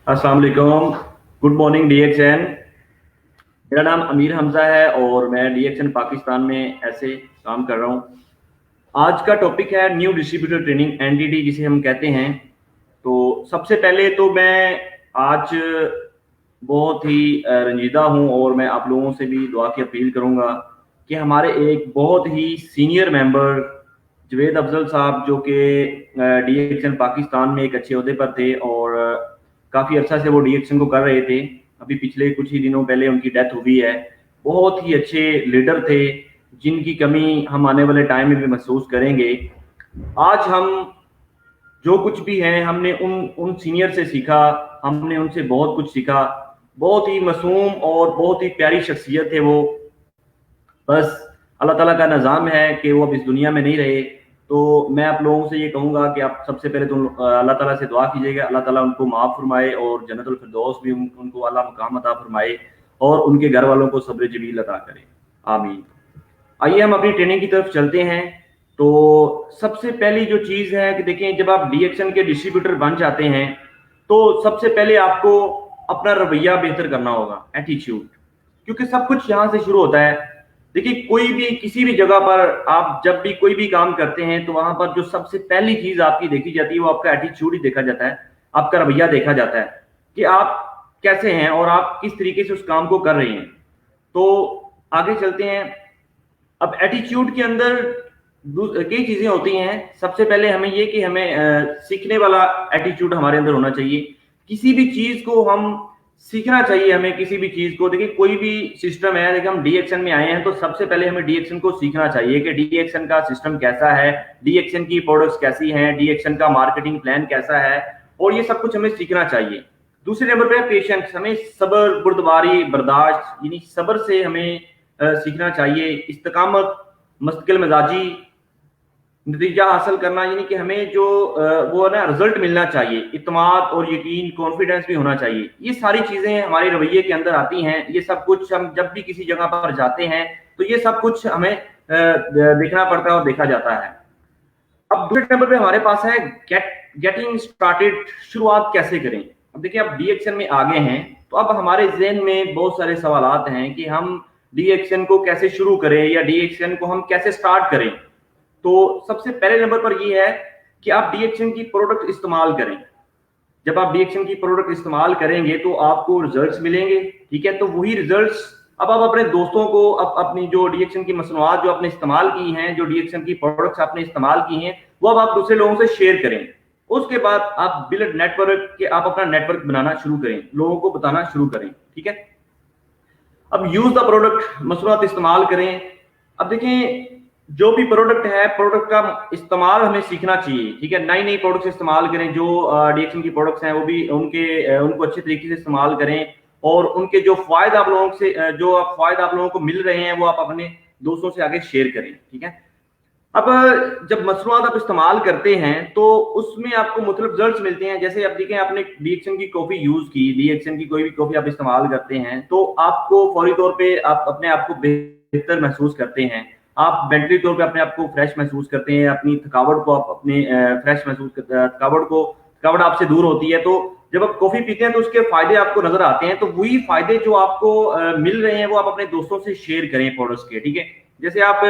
अस्सलाम वालेकुम। Good morning DXN. मेरा नाम अमीर हमजा है और मैं डीएक्सएन पाकिस्तान में ऐसे काम कर रहा हूँ। आज का टॉपिक है न्यू डिस्ट्रीब्यूटर ट्रेनिंग, एनडीटी जिसे हम कहते हैं। तो सबसे पहले तो मैं आज बहुत ही रंजीदा हूँ और मैं आप लोगों से भी दुआ की अपील करूँगा कि हमारे एक बहुत ही सीनियर मेंबर जवेद अफजल साहब, जो कि डीएक्सएन पाकिस्तान में एक अच्छे ओहदे पर थे और काफ़ी अर्सा से वो डीएक्सएन को कर रहे थे। अभी पिछले कुछ ही दिनों पहले उनकी डेथ हुई है। बहुत ही अच्छे लीडर थे जिनकी कमी हम आने वाले टाइम में भी महसूस करेंगे। आज हम जो कुछ भी हैं हमने उन उन सीनियर से सीखा, हमने उनसे बहुत कुछ सीखा। बहुत ही मासूम और बहुत ही प्यारी शख्सियत है वो। बस अल्लाह ताला का निज़ाम है कि वो अब इस दुनिया में नहीं रहे। तो मैं आप लोगों से ये कहूँगा कि आप सबसे पहले तो अल्लाह ताला से दुआ कीजिएगा, अल्लाह ताला उनको माफ़ फरमाए और जन्नतुल फिरदौस भी उनको आला मुकाम अता फरमाए और उनके घर वालों को सब्र जमील अता करे। आमीन। आइए हम अपनी ट्रेनिंग की तरफ चलते हैं। तो सबसे पहली जो चीज़ है कि देखें, जब आप डीएक्सएन के डिस्ट्रीब्यूटर बन जाते हैं तो सबसे पहले आपको अपना रवैया बेहतर करना होगा, एटीट्यूड, क्योंकि सब कुछ यहाँ से शुरू होता है। देखिए, कोई भी किसी भी जगह पर आप जब भी कोई भी काम करते हैं तो वहां पर जो सबसे पहली चीज आपकी देखी जाती है वो आपका एटीट्यूड ही देखा जाता है, आपका रवैया देखा जाता है कि आप कैसे हैं और आप किस तरीके से उस काम को कर रहे हैं। तो आगे चलते हैं। अब एटीट्यूड के अंदर कई चीजें होती हैं। सबसे पहले हमें ये कि हमें सीखने वाला एटीट्यूड हमारे अंदर होना चाहिए। किसी भी चीज को हम सीखना चाहिए, हमें किसी भी चीज को। देखिए, कोई भी सिस्टम है, देखिए हम डीएक्सएन में आए हैं तो सबसे पहले हमें डीएक्सएन को सीखना चाहिए कि डीएक्सएन का सिस्टम कैसा है, डीएक्सएन की प्रोडक्ट्स कैसी हैं, डीएक्सएन का मार्केटिंग प्लान कैसा है, और ये सब कुछ हमें सीखना चाहिए। दूसरे नंबर पे पेशेंस, हमें सब्र, बुर्दबारी, बर्दाश्त, यानी सब्र से हमें सीखना चाहिए। इस्तिकामत, मुस्तकिल मिजाजी, नतीजा हासिल करना, यानी कि हमें जो वो ना रिजल्ट मिलना चाहिए। इत्मीनान और यकीन, कॉन्फिडेंस भी होना चाहिए। ये सारी चीजें हमारे रवैये के अंदर आती हैं। ये सब कुछ हम जब भी किसी जगह पर जाते हैं तो ये सब कुछ हमें देखना पड़ता है और देखा जाता है। अब दूसरे नंबर पे हमारे पास है गेटिंग स्टार्टेड, शुरुआत कैसे करें। अब देखिए, आप डीएक्सएन में आगे हैं तो अब हमारे ज़हन में बहुत सारे सवालात हैं कि हम डीएक्सएन को कैसे शुरू करें या डीएक्सएन को हम कैसे स्टार्ट करें। तो सबसे पहले नंबर पर ये है कि आप डीएक्सएन की प्रोडक्ट इस्तेमाल करें। जब आप डीएक्सएन की प्रोडक्ट इस्तेमाल करेंगे तो आपको रिजल्ट्स मिलेंगे, ठीक है। तो वही रिजल्ट्स अब आप अपने दोस्तों को, अपनी जो डीएक्सएन की मसनूआत जो आपने इस्तेमाल की हैं, जो डीएक्सएन की प्रोडक्ट्स आपने इस्तेमाल की हैं, वो अब आप दूसरे लोगों से शेयर करें। उसके बाद आप बिल्ड नेटवर्क के, आप अपना नेटवर्क बनाना शुरू करें, लोगों को बताना शुरू करें, ठीक है। अब यूज द प्रोडक्ट, मसनूआत इस्तेमाल करें। अब देखें, जो भी प्रोडक्ट है, प्रोडक्ट का इस्तेमाल हमें सीखना चाहिए, ठीक है। नई नई प्रोडक्ट्स इस्तेमाल करें। जो डीएक्सएन की प्रोडक्ट्स हैं वो भी उनको अच्छे तरीके से इस्तेमाल करें और उनके जो फायदा आप लोगों से, जो फायदा आप लोगों को मिल रहे हैं वो आप अपने दोस्तों से आगे शेयर करें, ठीक है। अब जब मसनूआत आप इस्तेमाल करते हैं तो उसमें आपको मुख्तलिफ रिजल्ट्स मिलते हैं। जैसे आप देखें, आपने डीएक्सएन की कॉफी यूज की, डीएक्सएन की कोई भी कॉफी आप इस्तेमाल करते हैं तो आपको फौरी तौर पे आप अपने आप को बेहतर महसूस करते हैं। आप मेंटली तौर पे अपने आप को फ्रेश महसूस करते हैं। अपनी थकावट को आप अपने फ्रेश महसूस करते हैं, थकावट आपसे दूर होती है। तो जब आप कॉफी पीते हैं तो उसके फायदे आपको नजर आते हैं। तो वही फायदे जो आपको मिल रहे हैं वो आप अपने दोस्तों से शेयर करें प्रोडक्ट्स के, ठीक है। जैसे आप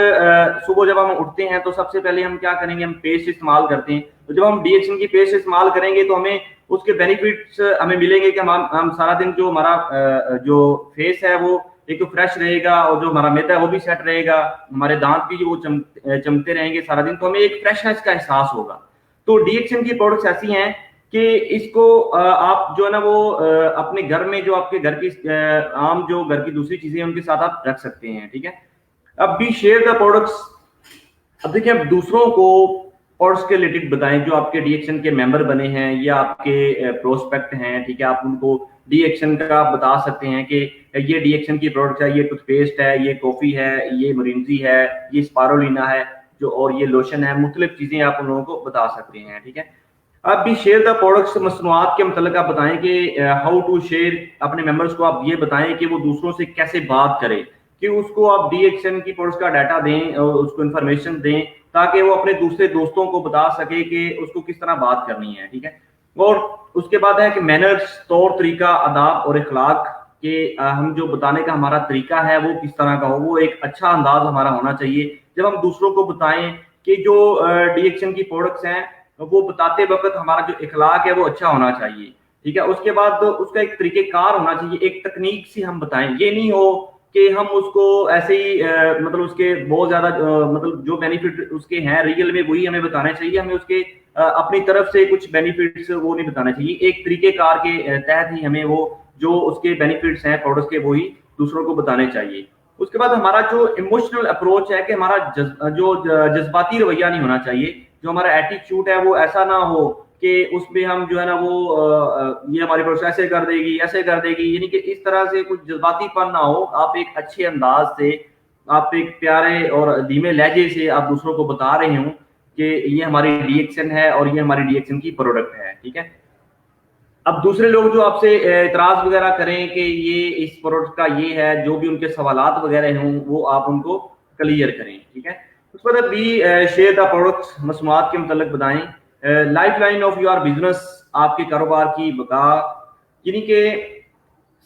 सुबह जब हम उठते हैं तो सबसे पहले हम क्या करेंगे, हम पेस्ट इस्तेमाल करते हैं। तो जब हम डीएक्सएन की पेस्ट इस्तेमाल करेंगे तो हमें उसके बेनिफिट्स हमें मिलेंगे कि हम सारा दिन जो हमारा जो फेस है वो एक तो फ्रेश रहेगा और जो हमारा मैदा है वो भी सेट रहेगा, हमारे दांत भी जो वो चमकते रहेंगे सारा दिन, तो हमें एक फ्रेशनेस का एहसास होगा। तो डीएक्सएन की प्रोडक्ट्स ऐसी हैं कि इसको आप जो है ना वो अपने घर में, जो आपके घर की आम जो घर की दूसरी चीजें उनके साथ आप रख सकते हैं, ठीक है। अब भी शेयर द प्रोडक्ट्स। अब देखिए, आप दूसरों को प्रोडक्ट्स के रिलेटेड बताएं जो आपके डीएक्सएन के मेंबर बने हैं या आपके प्रोस्पेक्ट हैं, ठीक है। आप उनको डीएक्सएन का बता सकते हैं कि ये डीएक्सएन की प्रोडक्ट है, ये टूथपेस्ट है, ये कॉफी है, ये मोरिंजी है, ये स्पारोलिना है जो, और ये लोशन है। मुख्तलिफ चीजें आप उन लोगों को बता सकते हैं, ठीक है। अब भी शेयर द प्रोडक्ट्स, मसनूआत के मतलब आप बताएं कि हाउ टू शेयर। अपने मेंबर्स को आप ये बताएं कि वो दूसरों से कैसे बात करें, कि उसको आप डीएक्सएन की प्रोडक्ट्स का डाटा दें और उसको इन्फॉर्मेशन दें ताकि वो अपने दूसरे दोस्तों को बता सके कि उसको किस तरह बात करनी है, ठीक है। और उसके बाद है कि मैनर्स, तौर तरीका, अदाब और इखलाक के हम जो बताने का हमारा तरीका है वो किस तरह का हो, वो एक अच्छा अंदाज हमारा होना चाहिए जब हम दूसरों को बताएं कि जो डीएक्शन की प्रोडक्ट्स हैं वो बताते वक्त हमारा जो इखलाक है वो अच्छा होना चाहिए, ठीक है। उसके बाद उसका एक तरीकेकार होना चाहिए, एक तकनीक से हम बताएं, ये नहीं हो कि हम उसको ऐसे ही मतलब उसके बहुत ज्यादा मतलब जो बेनिफिट उसके हैं रियल में वही हमें बताना चाहिए, हमें उसके अपनी तरफ से कुछ बेनिफिट्स वो नहीं बताना चाहिए, एक तरीकेकार के तहत ही हमें वो जो उसके बेनिफिट्स हैं प्रोडक्ट्स के वही दूसरों को बताने चाहिए। उसके बाद हमारा जो इमोशनल अप्रोच है कि हमारा जज्बाती रवैया नहीं होना चाहिए, जो हमारा एटीट्यूड है वो ऐसा ना हो कि उसमें हम जो है ना वो ये हमारी प्रोसेस ऐसे कर देगी ऐसे कर देगी, यानी कि इस तरह से कुछ जज्बातीपन ना हो, आप एक अच्छे अंदाज से, आप एक प्यारे और धीमे लहजे से आप दूसरों को बता रहे हो कि ये हमारी डीएक्शन है और ये हमारी डीएक्शन की प्रोडक्ट है, ठीक है। अब दूसरे लोग जो आपसे इतराज वगैरह करें कि ये इस प्रोडक्ट का ये है, जो भी उनके सवालात वगैरह हों वो आप उनको क्लियर करें, ठीक है। उसके बाद बी शेयर द प्रोडक्ट, मसनूआत के मतलब बताएं। Life line of your business, आपके कारोबार की बका, यानी कि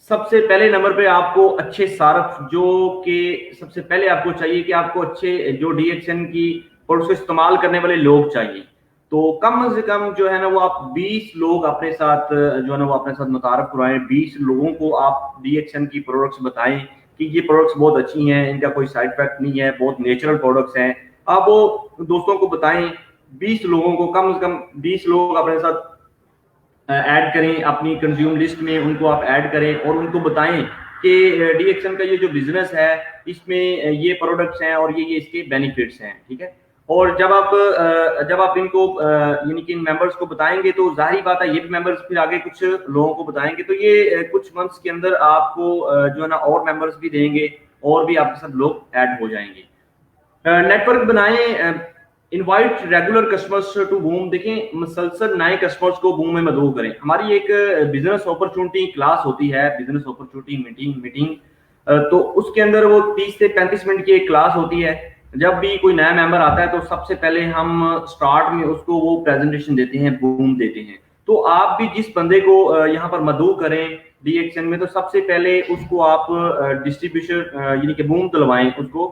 सबसे पहले नंबर पे आपको अच्छे सारफ, जो कि सबसे पहले आपको चाहिए कि आपको अच्छे जो डीएक्शन की प्रोडक्ट को इस्तेमाल करने वाले लोग चाहिए। तो कम से कम जो है ना वो आप 20 लोग अपने साथ जो है ना वो अपने साथ मुतारफ करवाएं, 20 लोगों को आप डीएक्शन की प्रोडक्ट्स बताएं कि ये प्रोडक्ट्स बहुत अच्छी हैं, इनका कोई साइड इफेक्ट नहीं है, बहुत नेचुरल प्रोडक्ट्स हैं। आप वो दोस्तों को बताएं, 20 लोगों को, कम से कम 20 लोग अपने साथ ऐड करें, अपनी कंज्यूम लिस्ट में उनको आप ऐड करें और उनको बताएं कि डीएक्शन का ये जो बिजनेस है इसमें ये प्रोडक्ट्स हैं और ये इसके बेनिफिट्स हैं, ठीक है। और जब आप इनको यानी कि इन मेंबर्स को बताएंगे तो जाहिर बात है ये भी मेंबर्स फिर आगे कुछ लोगों को बताएंगे, तो ये कुछ मंथ्स के अंदर आपको जो है ना और मेंबर्स भी देंगे और भी आपके साथ लोग ऐड हो जाएंगे। नेटवर्क बनाएं, invite regular customers to Boom, देखें मुसलसल नए कस्टमर्स को बूम में मदऊ करें। हमारी एक बिजनेस अपॉर्चुनिटी क्लास होती है, बिजनेस अपॉर्चुनिटी मीटिंग तो उसके अंदर वो 30 से 35 मिनट की एक क्लास होती है। जब भी कोई नया मेंबर आता है तो सबसे पहले हम स्टार्ट में उसको वो प्रेजेंटेशन देते हैं, बूम देते हैं। तो आप भी जिस बंदे को यहाँ पर मदऊ करें डीएक्शन में, तो सबसे पहले उसको आप डिस्ट्रीब्यूशन यानी कि बूम दिलवाएं, उसको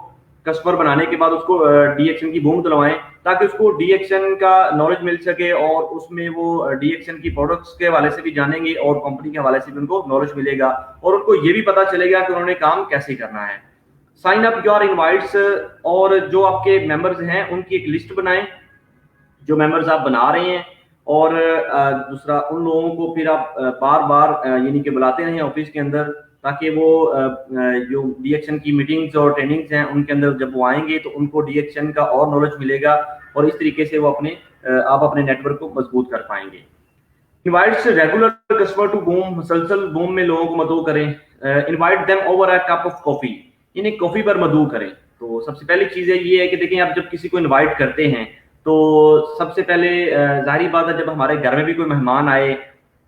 कस्टमर बनाने के बाद उसको डीएक्शन की बूम दिलवाएं ताकि उसको डीएक्शन का नॉलेज मिल सके और उसमें वो डीएक्शन की प्रोडक्ट्स के हवाले से भी जानेंगे और कंपनी के हवाले से भी उनको नॉलेज मिलेगा और उनको ये भी पता चलेगा कि उन्होंने काम कैसे करना है। साइन अप योर इनवाइट्स, और जो आपके मेंबर्स हैं उनकी एक लिस्ट बनाएं जो मेंबर्स आप बना रहे हैं, और दूसरा उन लोगों को फिर आप बार बार यानी कि बुलाते रहें ऑफिस के अंदर ताकि वो जो डीएक्शन की मीटिंग्स और ट्रेनिंग्स हैं उनके अंदर जब वो आएंगे तो उनको डीएक्शन का और नॉलेज मिलेगा और इस तरीके से वो आप अपने नेटवर्क को मजबूत कर पाएंगे। Invites regular customer to Boom, मुसलसल बूम में लोगों को मदऊ करें। Invite them over a cup of coffee, इन्हें कॉफी पर मदऊ करें। तो सबसे पहली चीज ये है कि देखिए आप जब किसी को इनवाइट करते हैं तो सबसे पहले जाहिर बात है जब हमारे घर में भी कोई मेहमान आए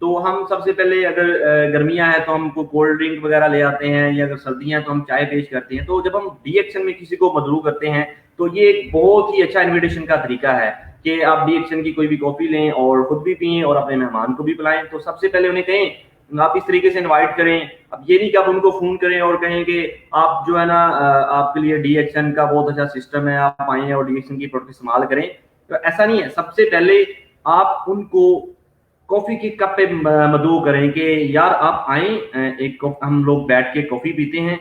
तो हम सबसे पहले, अगर गर्मियां हैं तो हमको कोल्ड ड्रिंक वगैरह ले आते हैं, या अगर सर्दियां हैं तो हम चाय पेश करते हैं। तो जब हम डीएक्शन में किसी को मदऊ करते हैं तो ये एक बहुत ही अच्छा इन्विटेशन का तरीका है कि आप डीएक्शन की कोई भी कॉफी लें और खुद भी पिएं और अपने मेहमान को भी पिलाएं। तो सबसे पहले उन्हें कहें, आप इस तरीके से इनवाइट करें। अब ये नहीं कि आप उनको फोन करें और कहें कि आप जो है ना आपके लिए डीएक्शन का बहुत अच्छा सिस्टम है, आप आए और डीएक्शन की प्रोडक्ट इस्तेमाल करें। तो ऐसा नहीं है, सबसे पहले आप उनको कॉफी की कप पे मदऊ करें कि यार आप आए, एक हम लोग बैठ के कॉफी पीते हैं।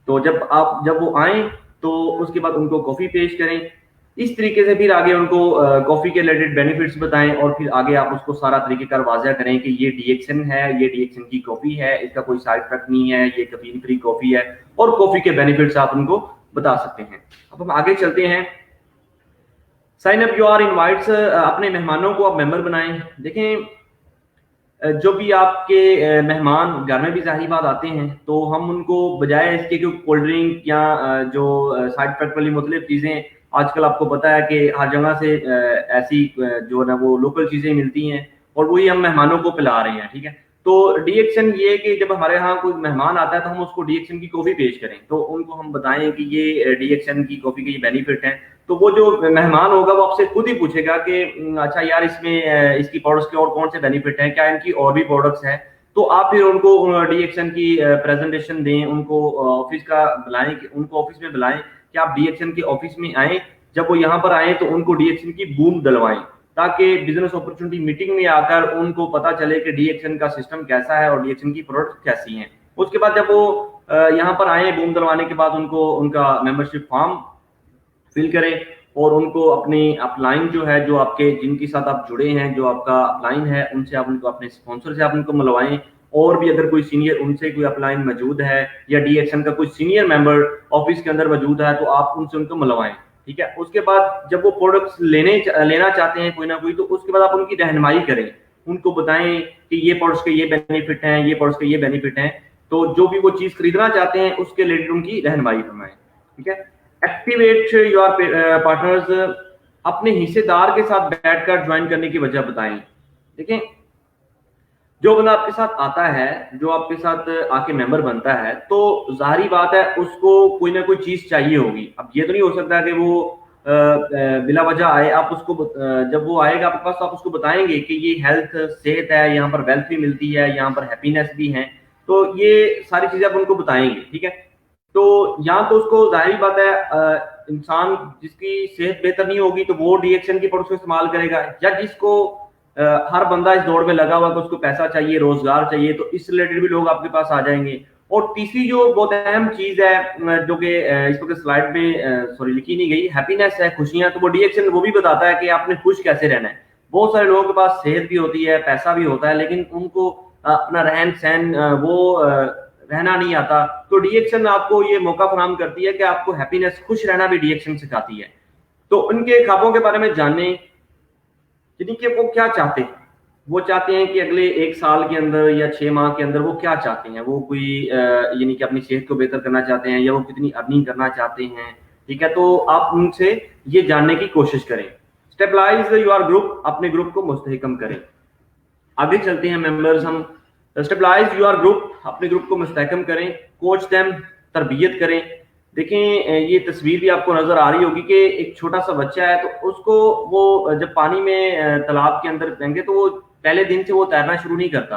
तो जब वो आए तो उसके बाद उनको कॉफी पेश करें। इस तरीके से फिर आगे उनको कॉफी के रिलेटेड बेनिफिट्स बताएं और फिर आगे आप उसको सारा तरीकेकार वाज़ह करें कि ये डीएक्शन है, ये डीएक्शन की कॉफी है, इसका कोई साइड इफेक्ट नहीं है, ये कैफीन फ्री कॉफी है, और कॉफी के बेनिफिट्स आप उनको बता सकते हैं। अब हम आगे चलते हैं। साइन अप योर इनवाइट्स, अपने मेहमानों को आप मेंबर बनाएं। देखें जो भी आपके मेहमान घर में भी जाहिर बात आते हैं तो हम उनको बजाय इसके कि कोल्ड ड्रिंक या जो साइड इफेक्ट वाली मुख्तलिफ चीज़ें आजकल आपको पता है कि हर जगह से ऐसी जो है ना वो लोकल चीज़ें मिलती हैं और वही हम मेहमानों को पिला रहे हैं, ठीक है। تو डी एक्शन ये है कि जब हमारे यहाँ कोई मेहमान आता है तो हम उसको डी एक्शन की कॉफी पेश करें, तो उनको हम बताएं कि ये डी एक्शन की कॉफी के ये बेनिफिट हैं। तो वो जो मेहमान होगा वो आपसे खुद ही पूछेगा कि अच्छा यार इसमें इसकी प्रोडक्ट्स के और कौन से बेनिफिट हैं, क्या इनकी और भी प्रोडक्ट्स हैं। तो आप फिर उनको डी एक्शन की प्रेजेंटेशन दें, उनको ऑफिस का बुलाएं, उनको ऑफिस में बुलाएं कि आप डी एक्शन के ऑफिस में आए। जब वो यहाँ पर आए तो उनको डी एक्शन की बूम दिलवाएं, ताकि बिजनेस अपॉर्चुनिटी मीटिंग में आकर उनको पता चले कि डी एक्शन का सिस्टम कैसा है और डी एक्शन की प्रोडक्ट कैसी हैं। उसके बाद जब वो यहाँ पर आए, बूम दिलवाने के बाद उनको उनका मेंबरशिप फॉर्म फिल करें और उनको अपनी अपलाइन जो है, जो आपके जिनके साथ आप जुड़े हैं, जो आपका अपलाइन है, उनसे आप उनको अपने स्पॉन्सर से आप उनको मिलवाएं। और भी अगर कोई सीनियर उनसे कोई अपलाइन मौजूद है या डी एक्शन का कोई सीनियर मेंबर ऑफिस के अंदर मौजूद है तो आप उनसे उनको मिलवाएं, ठीक है। उसके बाद जब वो प्रोडक्ट्स लेना चाहते हैं कोई ना कोई, तो उसके बाद आप उनकी रहनुमाई करें, उनको बताएं कि ये प्रोडक्ट्स के ये बेनिफिट हैं, ये प्रोडक्ट्स के ये बेनिफिट हैं। तो जो भी वो चीज खरीदना चाहते हैं उसके रिलेटेड उनकी रहनुमाई फरमाएं, ठीक है। एक्टिवेट योर पार्टनर्स, अपने हिस्सेदार के साथ बैठकर ज्वाइन करने की वजह बताएं। देखें, जो बंदा आपके साथ आता है, जो आपके साथ आके मेंबर बनता है, तो जाहिर बात है उसको कोई ना कोई चीज चाहिए होगी। अब ये तो नहीं हो सकता कि वो बिला वजह आए। आप उसको जब वो आएगा आपके पास तो आप उसको बताएंगे कि ये हेल्थ, सेहत है, यहाँ पर वेल्थ भी मिलती है, यहाँ पर हैप्पीनेस भी है, तो ये सारी चीजें आप उनको बताएंगे, ठीक है। तो यहाँ तो उसको जाहिर बात है इंसान जिसकी सेहत बेहतर नहीं होगी तो वो डी एक्शन की प्रोडक्ट इस्तेमाल करेगा, या जिसको हर बंदा इस दौड़ में लगा हुआ कि उसको पैसा चाहिए, रोजगार चाहिए, तो इस रिलेटेड भी लोग आपके पास आ जाएंगे। और तीसरी जो बहुत अहम चीज है जो कि इस वक्त स्लाइड पे सॉरी लिखी नहीं गई, हैप्पीनेस है, खुशियां, तो वो डी एक्शन वो भी बताता है कि आपने खुश कैसे रहना है। बहुत सारे लोगों के पास सेहत भी होती है, पैसा भी होता है, लेकिन उनको अपना रहन सहन वो रहना नहीं आता। तो डी एक्शन आपको ये मौका फराहम करती है कि आपको हैप्पीनेस, खुश रहना भी डी एक्शन सिखाती है। तो उनके ख्वाबों के बारे में जानने, यानी कि वो क्या चाहते हैं। वो चाहते हैं कि अगले 1 साल के अंदर या 6 माह के अंदर वो क्या चाहते हैं। वो कोई यानी कि अपनी सेहत को बेहतर करना चाहते हैं, या वो कितनी अर्निंग करना चाहते हैं, ठीक है। तो आप उनसे ये जानने की कोशिश करें। स्टेबलाइज योर ग्रुप, अपने ग्रुप को मुस्तहकम करें। आगे चलते हैं मेंबर्स हम। स्टेबलाइज योर ग्रुप, अपने ग्रुप को मुस्तहकम करें। कोच देम, तरबियत करें। देखें, ये तस्वीर भी आपको नजर आ रही होगी कि एक छोटा सा बच्चा है, तो उसको वो जब पानी में तालाब के अंदर जाएंगे तो वो पहले दिन से वो तैरना शुरू नहीं करता।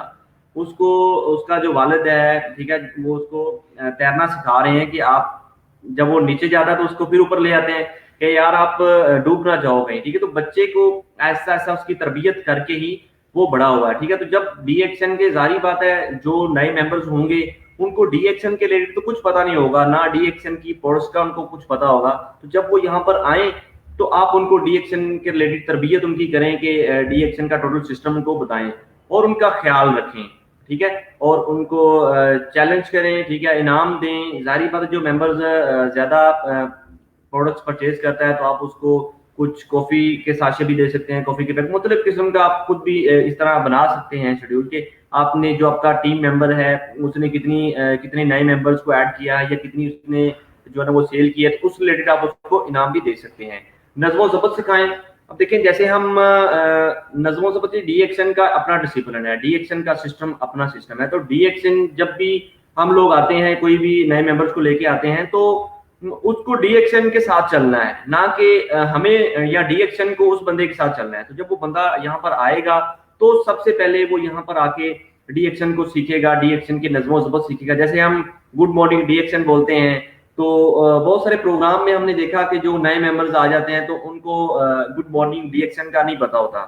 उसको उसका जो वालिद है, ठीक है, वो उसको तैरना सिखा रहे हैं कि आप जब वो नीचे जाता है तो उसको फिर ऊपर ले आते हैं कि यार आप डूब ना जाओ कहीं, ठीक है। तो बच्चे को ऐसा ऐसा उसकी तरबियत करके ही वो बड़ा हुआ है, ठीक है। तो जब डी एक्शन के, जारी बात है जो नए मेंबर्स होंगे उनको डी एक्शन के रिलेटेड तो कुछ पता नहीं होगा, ना डी एक्शन की प्रोडक्ट्स का उनको कुछ पता होगा। तो जब वो यहाँ पर आए तो आप उनको डी एक्शन के रिलेटेड तरबियत उनकी करें कि डी एक्शन का टोटल सिस्टम उनको बताएं और उनका ख्याल रखें, ठीक है। और उनको चैलेंज करें, ठीक है, इनाम दें। जाहिर बात है जो मेंबर्स ज्यादा प्रोडक्ट्स परचेज करता है तो आप उसको कुछ कॉफी के साशे भी दे सकते हैं, कॉफी के पैक, मुख्तलिफ किस्म का आप खुद भी इस तरह बना सकते हैं शेड्यूल के। आपने जो आपका टीम मेंबर है उसने कितने नए मेंबर्स को ऐड किया है या कितनी उसने जो है ना वो सेल किया है, तो उस रिलेटेड आप उसको इनाम भी दे सकते हैं। नज़्म ज़ब्त सिखाएं। अब देखें, जैसे हम नज़्म ज़ब्त, डी एक्शन का अपना डिसिप्लिन है, डी एक्शन का सिस्टम अपना सिस्टम है। तो डी एक्शन जब भी हम लोग आते हैं, कोई भी नए मेंबर्स को लेके आते हैं, तो उसको डी एक्शन के साथ चलना है, ना कि हमें या डी एक्शन को उस बंदे के साथ चलना है। तो जब वो बंदा यहाँ पर आएगा तो सबसे पहले वो यहाँ पर आके डी एक्शन को सीखेगा, डी एक्शन की नज़्म ज़ब्त सीखेगा। जैसे हम गुड मॉर्निंग डी एक्शन बोलते हैं, तो बहुत सारे प्रोग्राम में हमने देखा कि जो नए मेंबर्स आ जाते हैं तो उनको गुड मॉर्निंग डी एक्शन का नहीं पता होता।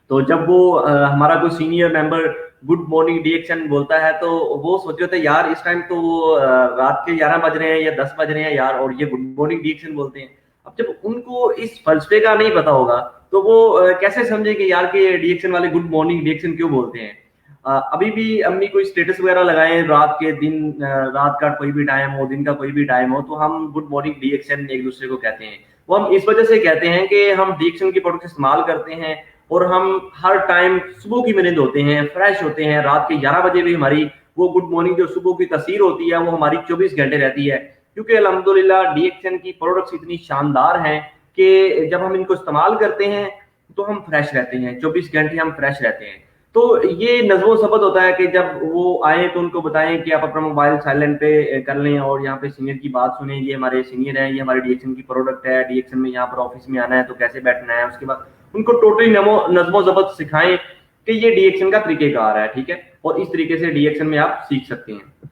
तो जब वो हमारा कोई senior member good morning D action बोलता है तो वो सोच रहे थे यार इस टाइम तो रात के 11 बज रहे हैं या 10 बज रहे हैं यार, और ये गुड मॉर्निंग डी एक्शन बोलते हैं। अब जब उनको इस फलसफे का नहीं पता होगा तो वो कैसे समझे कि यार के डी एक्शन वाले गुड मॉर्निंग डी एक्शन क्यों बोलते हैं। अभी भी अम्मी कोई स्टेटस वगैरह लगाए रात के, दिन रात का कोई भी टाइम हो, दिन का कोई भी टाइम हो, तो हम गुड मॉर्निंग डी एक्शन एक दूसरे को कहते हैं। वो हम इस वजह से कहते हैं कि हम डी एक्शन की प्रोडक्ट इस्तेमाल करते हैं और हम हर टाइम सुबह की नींद होते हैं, फ्रेश होते हैं। रात के 11 बजे भी हमारी वो गुड मॉर्निंग जो सुबह की तस्वीर होती है वो हमारी 24 घंटे रहती है, क्योंकि अल्हम्दुलिल्लाह डी एक्शन की प्रोडक्ट्स इतनी शानदार हैं कि जब हम इनको इस्तेमाल करते हैं तो हम फ्रेश रहते हैं, 24 घंटे हम फ्रेश रहते हैं। तो ये नज़्म ज़ब्त होता है कि जब वो आए तो उनको बताएं कि आप अपना मोबाइल साइलेंट पे कर लें और यहाँ पे सीनियर की बात सुने, ये हमारे सीनियर हैं, ये हमारे डीएक्शन की प्रोडक्ट है, डीएक्शन में यहाँ पर ऑफिस में आना है तो कैसे बैठना है। उसके बाद उनको टोटली नज़्म ज़ब्त सिखाएं कि ये डीएक्शन का तरीक़ेकार है, ठीक है, और इस तरीके से डीएक्शन में आप सीख सकते हैं।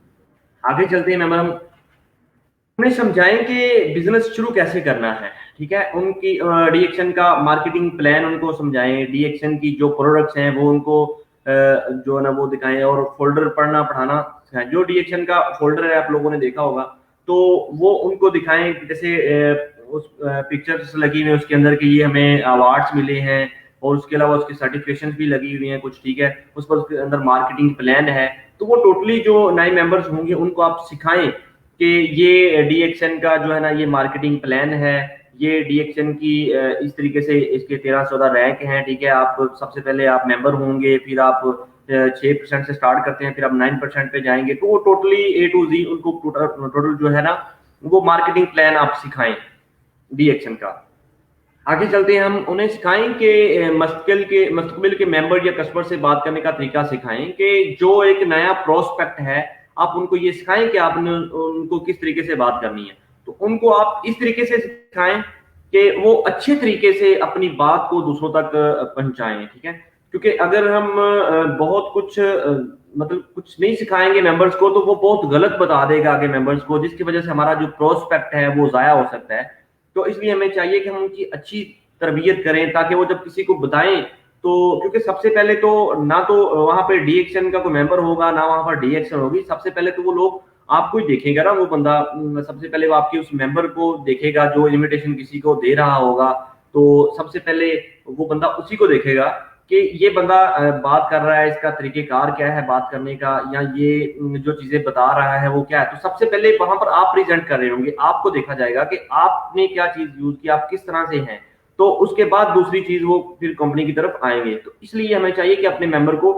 आगे चलते हैं मेंबर, हम उन्हें समझाएं कि बिजनेस शुरू कैसे करना है, ठीक है, उनकी डीएक्शन का मार्केटिंग प्लान उनको समझाएं, डीएक्शन की जो प्रोडक्ट्स हैं वो उनको जो है ना वो दिखाएं और फोल्डर पढ़ना पढ़ाना सिखाएं। जो डीएक्शन का फोल्डर है आप लोगों ने देखा होगा, तो वो उनको दिखाएं, जैसे उस पिक्चर्स लगी हुई है उसके अंदर कि ये हमें अवार्ड्स मिले हैं और उसके अलावा उसकी सर्टिफिकेशन भी लगी हुई हैं कुछ, ठीक है, उस पर उसके अंदर मार्केटिंग प्लान है। तो वो टोटली जो नए मेंबर्स होंगे उनको आप सिखाएं कि ये डीएक्शन का जो है ना ये मार्केटिंग प्लान है, ये डीएक्शन की इस तरीके से इसके 13-14 रैंक हैं, ठीक है। आप सबसे पहले आप मेंबर होंगे, फिर आप 6% से स्टार्ट करते हैं, फिर आप 9% पे जाएंगे। तो वो टोटली ए टू जी उनको टोटल जो है ना वो मार्केटिंग प्लान आप सिखाएं डीएक्शन का। आगे चलते हैं, हम उन्हें सिखाएं कि मुस्तकबिल के मेंबर या कस्टमर से बात करने का तरीका सिखाएं कि जो एक नया प्रोस्पेक्ट है आप उनको ये सिखाएं कि आपने उनको किस तरीके से बात करनी है। तो उनको आप इस तरीके से सिखाएं कि वो अच्छे तरीके से अपनी बात को दूसरों तक पहुंचाएं, ठीक है। क्योंकि अगर हम बहुत कुछ मतलब कुछ नहीं सिखाएंगे मेंबर्स को तो वो बहुत गलत बता देगा आगे मेंबर्स को, जिसकी वजह से हमारा जो प्रोस्पेक्ट है वो जाया हो सकता है। तो इसलिए हमें चाहिए कि हम उनकी अच्छी तरबियत करें ताकि वो जब किसी को बताएं तो, क्योंकि सबसे पहले तो ना तो वहां पे डीएक्शन का कोई मेंबर होगा ना वहां पर डीएक्शन होगी, सबसे पहले तो वो लोग आपको ही देखेगा ना, वो बंदा सबसे पहले वो आपकी उस मेंबर को देखेगा जो इनविटेशन किसी को दे रहा होगा। तो सबसे पहले वो बंदा उसी को देखेगा कि ये बंदा बात कर रहा है, इसका तरीकेकार क्या है बात करने का, या ये जो चीजें बता रहा है वो क्या है। तो सबसे पहले वहां पर आप प्रेजेंट कर रहे होंगे, आपको देखा जाएगा कि आपने क्या चीज यूज की, आप किस तरह से हैं। तो उसके बाद दूसरी चीज वो फिर कंपनी की तरफ आएंगे। तो इसलिए हमें चाहिए कि अपने मेंबर को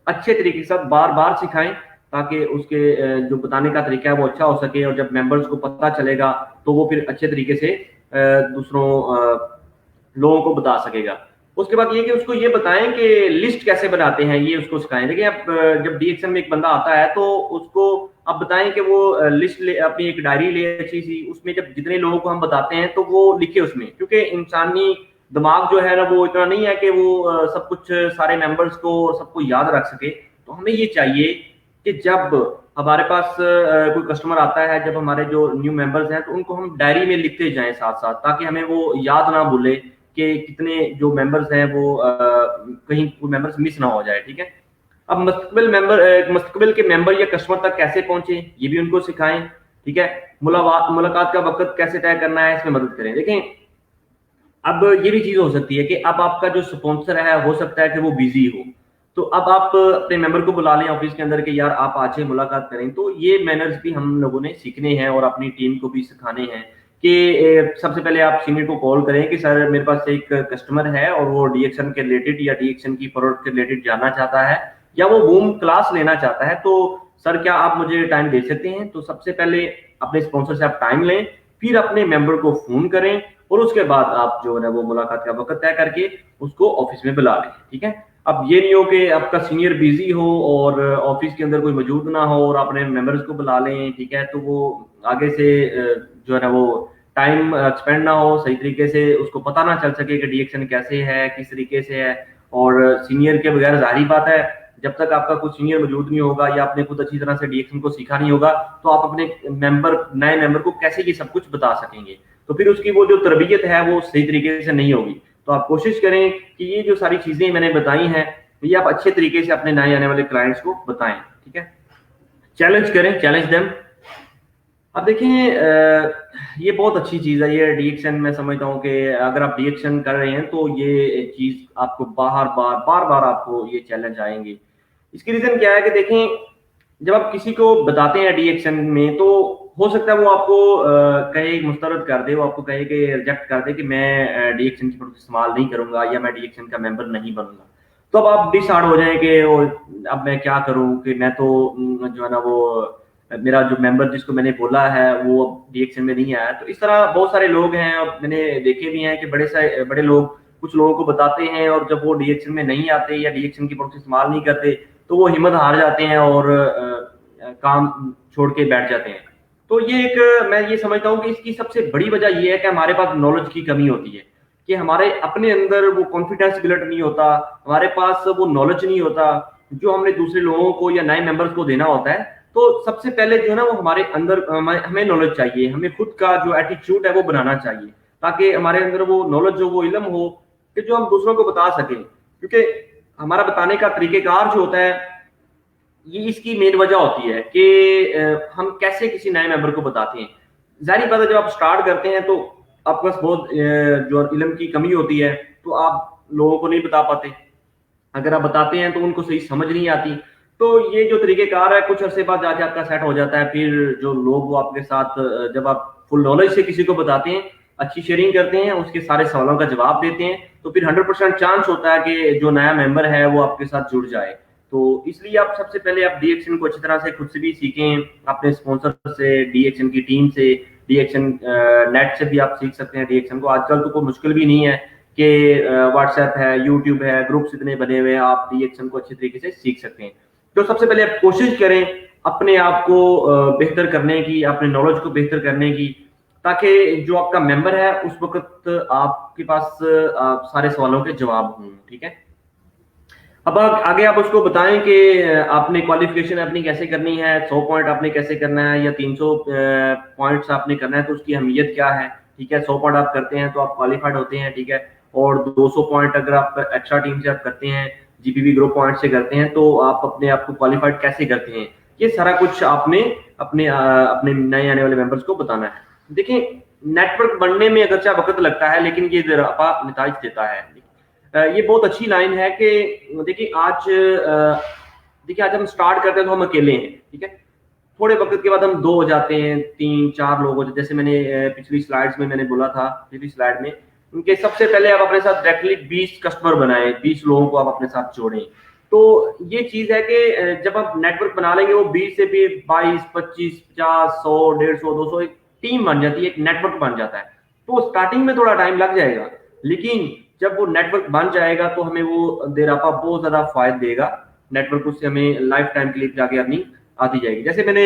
अच्छे तरीके के साथ बार बार सिखाएं ताकि उसके जो बताने का तरीका है वो अच्छा हो सके, और जब मेंबर्स को पता चलेगा तो वो फिर अच्छे तरीके से दूसरों लोगों को बता सकेगा। उसके बाद ये कि उसको ये बताएं कि लिस्ट कैसे बनाते हैं, ये उसको सिखाएं। देखिए आप जब डीएक्शन में एक बंदा आता है तो उसको आप बताएं कि वो लिस्ट ले, अपनी एक डायरी ले अच्छी सी, उसमें जब जितने लोगों को हम बताते हैं तो वो लिखे उसमें, क्योंकि इंसानी दिमाग जो है ना वो इतना नहीं है कि वो सब कुछ सारे मेंबर्स को सबको याद रख सके। तो हमें ये चाहिए कि जब हमारे पास कोई कस्टमर आता है, जब हमारे जो न्यू मेंबर्स हैं तो उनको हम डायरी में लिखते जाएं साथ साथ, ताकि हमें वो याद ना भूले कि कितने जो मेंबर्स हैं वो कहीं कोई मेंबर्स मिस ना हो जाए, ठीक है। अब मुस्तकबिल के मेंबर या कस्टमर तक कैसे पहुंचे ये भी उनको सिखाएं, ठीक है। मुलाकात का वक्त कैसे तय करना है इसमें मदद करें। देखें अब ये भी चीज हो सकती है कि अब आपका जो स्पॉन्सर है हो सकता है कि वो बिजी हो, तो अब आप अपने मेंबर को बुला लें ऑफिस के अंदर कि यार आप आज ही मुलाकात करें। तो ये मैनर्स भी हम लोगों ने सीखने हैं और अपनी टीम को भी सिखाने हैं कि सबसे पहले आप सीनियर को कॉल करें कि सर मेरे पास एक कस्टमर है और वो डीएक्शन के रिलेटेड या डीएक्शन की प्रोडक्ट के रिलेटेड जानना चाहता है या वो बूम क्लास लेना चाहता है, तो सर क्या आप मुझे टाइम दे सकते हैं। तो सबसे पहले अपने स्पॉन्सर से आप टाइम लें, फिर अपने मेंबर को फोन करें और उसके बाद आप जो है वो मुलाकात का वक्त तय करके उसको ऑफिस में बुला लें, ठीक है। अब ये नहीं हो कि आपका सीनियर बिजी हो और ऑफिस के अंदर कोई मौजूद ना हो और अपने मेंबर्स को बुला लें, ठीक है, तो वो आगे से जो है ना वो टाइम स्पेंड ना हो सही तरीके से, उसको पता ना चल सके कि डीएक्शन कैसे है किस तरीके से है। और सीनियर के बगैर जाहिर बात है जब तक आपका कोई सीनियर मौजूद नहीं होगा या आपने खुद अच्छी तरह से डीएक्शन को सीखा नहीं होगा तो आप अपने नए मेंबर को कैसे ये सब कुछ बता सकेंगे। तो फिर उसकी वो जो तरबियत है वो सही तरीके से नहीं होगी। तो आप कोशिश करें कि ये जो सारी चीजें मैंने बताई हैं ये आप अच्छे तरीके से अपने नए आने वाले क्लाइंट्स को बताएं, ठीक है। चैलेंज करें, चैलेंज देम। अब देखिए ये बहुत अच्छी चीज है ये डीएक्शन। मैं समझता हूँ कि अगर आप डीएक्शन कर रहे हैं तो ये चीज आपको बार बार आपको ये चैलेंज आएंगे। इसकी रीजन क्या है कि देखें जब आप किसी को बताते हैं डीएक्शन में तो हो सकता है वो आपको कहे मुस्तरद कर दे, वो आपको कहे कि रिजेक्ट कर दे कि मैं डीएक्शन की प्रोडक्ट इस्तेमाल नहीं करूंगा या मैं डीएक्शन का मेंबर नहीं बनूंगा। तो अब आप डिसहार्ड हो जाए कि अब मैं क्या करूं कि मैं तो जो है ना वो मेरा जो मेंबर जिसको मैंने बोला है वो डीएक्शन में नहीं आया। तो इस तरह बहुत सारे लोग हैं और मैंने देखे भी हैं कि बड़े लोग कुछ लोगों को बताते हैं और जब वो डीएक्शन में नहीं आते या डीएक्शन की प्रोडक्ट इस्तेमाल नहीं करते तो वो हिम्मत हार जाते हैं और काम छोड़ के बैठ जाते हैं। तो ये एक मैं ये समझता हूँ कि इसकी सबसे बड़ी वजह ये है कि हमारे पास नॉलेज की कमी होती है, कि हमारे अपने अंदर वो कॉन्फिडेंस बिल्ड नहीं होता, हमारे पास वो नॉलेज नहीं होता जो हमने दूसरे लोगों को या नए मेंबर्स को देना होता है। तो सबसे पहले जो है ना वो हमारे अंदर हमें नॉलेज चाहिए, हमें खुद का जो एटीट्यूड है वो बनाना चाहिए, ताकि हमारे अंदर वो नॉलेज हो, वो इल्म हो कि जो हम दूसरों को बता सकें। क्योंकि हमारा बताने का तरीकेकार जो होता है ये इसकी मेन वजह होती है कि हम कैसे किसी नए मेंबर को बताते हैं। जाहिर बात है जब आप स्टार्ट करते हैं तो आपके पास बहुत जो इल्म की कमी होती है तो आप लोगों को नहीं बता पाते, अगर आप बताते हैं तो उनको सही समझ नहीं आती। तो ये जो तरीकेकार है कुछ अरसे बाद जाके आपका सेट हो जाता है, फिर जो लोग वो आपके साथ जब आप फुल नॉलेज से किसी को बताते हैं, अच्छी शेयरिंग करते हैं, उसके सारे सवालों का जवाब देते हैं, तो फिर 100% चांस होता है कि जो नया मेंबर है वो आपके साथ जुड़ जाए। तो इसलिए आप सबसे पहले आप डीएक्शन को अच्छी तरह से खुद से भी सीखें, अपने स्पॉन्सर से, डीएक्शन की टीम से, डीएक्शन नेट से भी आप सीख सकते हैं डीएक्शन को। आजकल तो कोई मुश्किल भी नहीं है कि व्हाट्सएप है, यूट्यूब है, ग्रुप्स इतने बने हुए हैं, आप डीएक्शन को अच्छे तरीके से सीख सकते हैं। तो सबसे पहले आप कोशिश करें अपने आप को बेहतर करने की, अपने नॉलेज को बेहतर करने की, ताकि जो आपका मेंबर है उस वक्त आपके पास सारे सवालों के जवाब हों। ठीक है, अब आगे आप उसको बताएं कि आपने क्वालिफिकेशन अपनी कैसे करनी है, 100 पॉइंट आपने कैसे करना है या 300 पॉइंट्स आपने करना है, तो उसकी अहमियत क्या है। ठीक है, 100 पॉइंट आप करते हैं तो आप क्वालिफाइड होते हैं। ठीक है, और 200 पॉइंट अगर आप एक्स्ट्रा टीम से आप करते हैं, जीपीवी ग्रुप पॉइंट से करते हैं, तो आप अपने आप को क्वालिफाइड कैसे करते हैं, ये सारा कुछ आपने अपने नए आने वाले मेंबर्स को बताना है। देखिए, नेटवर्क बनने में अगरचा वक्त लगता है लेकिन ये दरापा नताइज देता है। ये बहुत अच्छी लाइन है कि देखिए आज हम स्टार्ट करते हैं तो हम अकेले हैं। ठीक है, थोड़े वक्त के बाद हम 2 हो जाते हैं, 3-4 लोग हो जाते हैं। जैसे मैंने पिछली स्लाइड्स में मैंने बोला था, पिछली स्लाइड में, उनके सबसे पहले आप अपने साथ डायरेक्टली 20 कस्टमर बनाएं, 20 लोगों को आप अपने साथ जोड़ें। तो ये चीज है कि जब आप नेटवर्क बना लेंगे वो 20 से भी 22, 25, 50, 100, 150, 200 एक टीम बन जाती है, एक नेटवर्क बन जाता है। तो स्टार्टिंग में थोड़ा टाइम लग जाएगा, लेकिन जब वो नेटवर्क बन जाएगा तो हमें वो देरापा बहुत ज्यादा फायदा देगा। नेटवर्क उससे हमें लाइफ टाइम के लिए जाके अर्निंग आती जाएगी। जैसे मैंने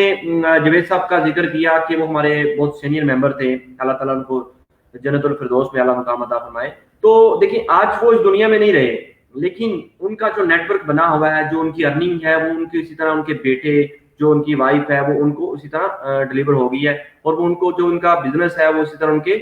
जवेद साहब का जिक्र किया कि वो हमारे बहुत सीनियर मेंबर थे, अल्लाह ताला उनको जन्नतुल फिरदौस में आला मकाम अता फरमाए। तो देखिए आज वो इस दुनिया में नहीं रहे, लेकिन उनका जो नेटवर्क बना हुआ है, जो उनकी अर्निंग है वो उनकी इसी तरह उनके बेटे, जो उनकी वाइफ है वो उनको उसी तरह डिलीवर हो गई है, और वो उनको जो उनका बिजनेस है वो इसी तरह उनके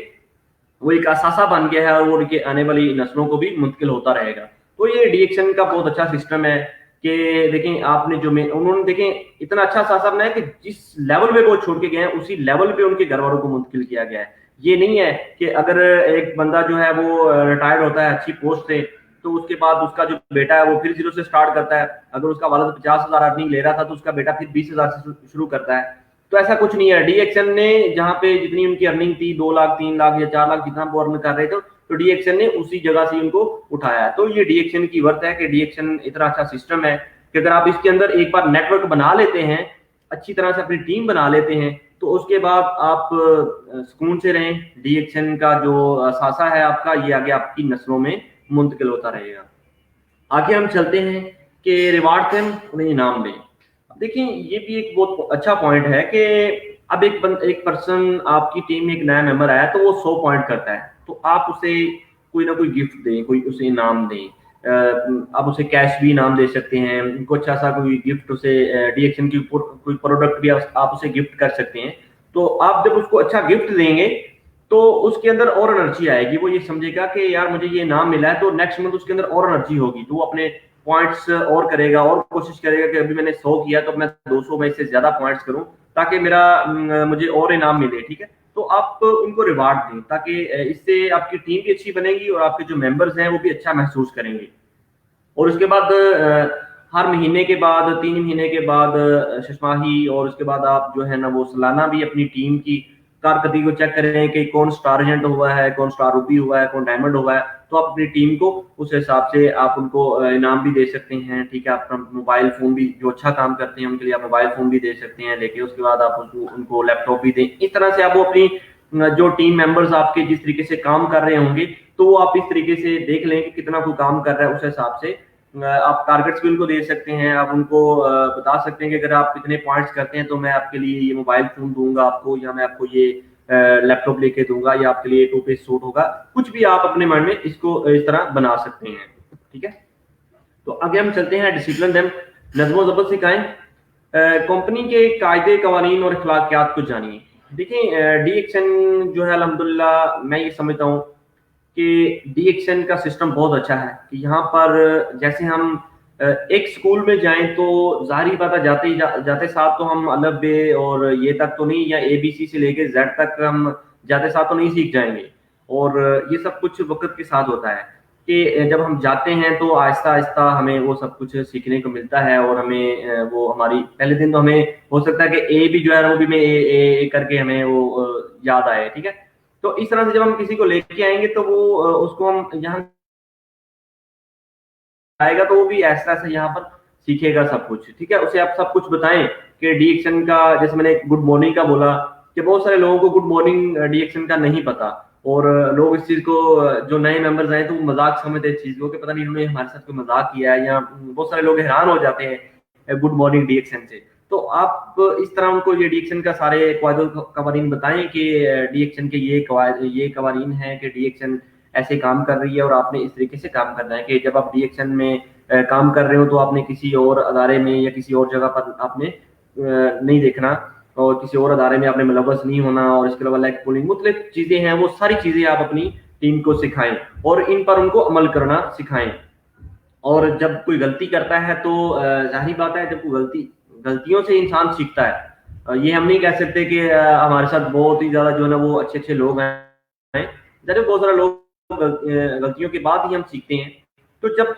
वो एक असासा बन गया है और वो उनके आने वाली नस्लों को भी मुंतकिल होता रहेगा। तो ये डीएक्शन का बहुत अच्छा सिस्टम है कि देखें आपने जो उन्होंने देखें इतना अच्छा असासा बनाया कि जिस लेवल पे वो छोड़ के गए हैं उसी लेवल पे उनके घर वालों को मुंतकिल किया गया है। ये नहीं है कि अगर एक बंदा जो है वो रिटायर्ड होता है अच्छी पोस्ट से, तो उसके बाद उसका जो बेटा है वो फिर 0 से स्टार्ट करता है। अगर उसका वालिद 50,000 अर्निंग ले रहा था तो उसका बेटा फिर 20,000 से शुरू करता है। तो ऐसा कुछ नहीं है। डीएक्शन ने जहां पे जितनी उनकी अर्निंग थी 2 लाख 3 लाख या 4 लाख जितना वो अर्न कर रहे थे, तो डीएक्शन ने उसी जगह से उनको उठाया। तो ये डीएक्शन की वर्थ है कि डीएक्शन इतना अच्छा सिस्टम है कि अगर आप इसके अंदर एक बार नेटवर्क बना लेते हैं, अच्छी तरह से अपनी टीम बना लेते हैं, तो उसके बाद आप सुकून से रहें। डीएक्शन का जो सासा है आपका, ये आगे आपकी नस्लों में मुंतकिल होता रहेगा। आगे हम चलते हैं कि रिवार्ड से हम उन्हें इनाम दें। देखिए ये भी एक बहुत अच्छा पॉइंट है कि अब एक पर्सन आपकी टीम में एक नया मेंबर आया तो वो 100 पॉइंट करता है, तो आप उसे कोई ना कोई गिफ्ट दें, कोई उसे इनाम दें। आप उसे कैश भी इनाम दे सकते हैं, कुछ ऐसा कोई गिफ्ट उसे डीएक्शन की कोई प्रोडक्ट भी आप उसे गिफ्ट कर सकते हैं। तो आप जब उसको अच्छा गिफ्ट देंगे तो उसके अंदर और एनर्जी आएगी, वो ये समझेगा कि यार मुझे ये इनाम मिला है, तो नेक्स्ट मंथ उसके अंदर और एनर्जी होगी, तो वो अपने पॉइंट्स और करेगा और कोशिश करेगा कि अभी मैंने 100 किया तो मैं 200 में से ज्यादा पॉइंट्स करूं ताकि मुझे और इनाम मिले। ठीक है, तो आप उनको रिवार्ड दें ताकि इससे आपकी टीम भी अच्छी बनेगी और आपके जो मेंबर्स हैं वो भी अच्छा महसूस करेंगे। और उसके बाद हर महीने के बाद, 3 महीने के बाद छमाही, और उसके बाद आप जो है ना वो सालाना भी अपनी टीम की कारकर्दगी को चेक करें कि कौन स्टार एजेंट हुआ है, कौन स्टार रूबी हुआ है, कौन डायमंड हुआ है। तो आप अपनी टीम को उस हिसाब से आप उनको इनाम भी दे सकते हैं। ठीक है, आप मोबाइल फोन भी, जो अच्छा काम करते हैं उनके लिए आप मोबाइल फोन भी दे सकते हैं लेके, उसके बाद आप उनको लैपटॉप भी दें। इस तरह से आप वो अपनी जो टीम मेंबर्स आपके जिस तरीके से काम कर रहे होंगे, तो वो आप इस तरीके से देख लें कि कितना कोई काम कर रहा है, उस हिसाब से आप टारगेट्स भी उनको दे सकते हैं। आप उनको बता सकते हैं कि अगर आप इतने पॉइंट्स करते हैं तो मैं आपके लिए ये मोबाइल फोन दूंगा आपको, या मैं आपको ये लैपटॉप लेके दूंगा, या आपके लिए 2 पीस सूट होगा। कुछ भी आप अपने माइंड में इसको इस तरह बना सकते हैं, ठीक है। तो आगे हम चलते हैं, डिसिप्लिन देम, नज़्म ज़ब्त सिखाएं। कंपनी के कायदे कवानीन और अखलाकियात को जानिए। देखिए डीएक्शन जो है अल्हम्दुलिल्लाह मैं ये समझता हूँ कि डीएक्शन का सिस्टम बहुत अच्छा है कि यहाँ पर जैसे हम एक स्कूल में जाएं तो जाहिर बात है जाते साथ तो हम अलफ बे और ये तक तो नहीं, या ABC से लेके Z तक हम जाते साथ तो नहीं सीख जाएंगे। और ये सब कुछ वक्त के साथ होता है कि जब हम जाते हैं तो आहिस्ता आहिस्ता हमें वो सब कुछ सीखने को मिलता है, और हमें वो हमारी पहले दिन तो हमें हो सकता है कि ए भी जो है वो भी में ए करके हमें वो याद आए, ठीक है। तो इस तरह से जब हम किसी को लेके आएंगे तो वो उसको हम यहाँ आएगा तो वो भी ऐसा ऐसा यहाँ पर सीखेगा सब कुछ, ठीक है। उसे आप सब कुछ बताएं कि डीएक्शन का, जैसे मैंने गुड मॉर्निंग का बोला कि बहुत सारे लोगों को गुड मॉर्निंग डीएक्शन का नहीं पता, और लोग इस चीज को जो नए मेंबर्स आए तो वो मजाक समझते हैं इस चीज को कि पता नहीं इन्होंने हमारे साथ कोई मजाक किया है, या बहुत सारे लोग हैरान हो जाते हैं गुड मॉर्निंग डीएक्शन से। तो आप इस तरह उनको ये डीएक्शन का सारे कायदे कवानीन बताएं कि डीएक्शन के ये कवानीन है कि डीएक्शन ऐसे काम कर रही है, और आपने इस तरीके से काम करना है कि जब आप डीएक्शन में काम कर रहे हो तो आपने किसी और अदारे में या किसी और जगह पर आपने नहीं देखना, और किसी और अदारे में आपने मुलव्वस नहीं होना। और इसके अलावा लाइक पुलिंग मुख्तलिफ चीजें हैं, वो सारी चीजें आप अपनी टीम को सिखाएं और इन पर उनको अमल करना सिखाएं। और जब कोई गलती करता है तो जाहिर बात है, जब कोई गलतियों से इंसान सीखता है। ये हम नहीं कह सकते कि हमारे साथ बहुत ही ज्यादा जो है ना वो अच्छे अच्छे लोग हैं, जब बहुत सारे लोग गलतियों के बाद ही हम सीखते हैं। तो जब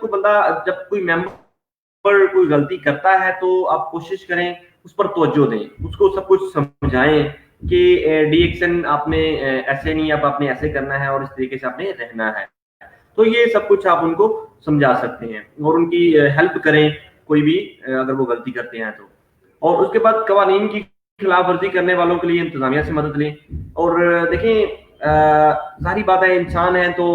कोई मेंबर कोई गलती करता है तो आप कोशिश करें उस पर तवज्जो दें, उसको सब कुछ समझाएं कि डीएक्शन आपने ऐसे नहीं, अब आपने ऐसे करना है और इस तरीके से आपने रहना है। तो ये सब कुछ आप उनको समझा सकते हैं और उनकी हेल्प करें कोई भी अगर वो गलती करते हैं तो। और उसके बाद कवानीन की खिलाफ वर्जी करने वालों के लिए इंतजामिया से मदद लें। और देखें सारी बात है, इंसान है तो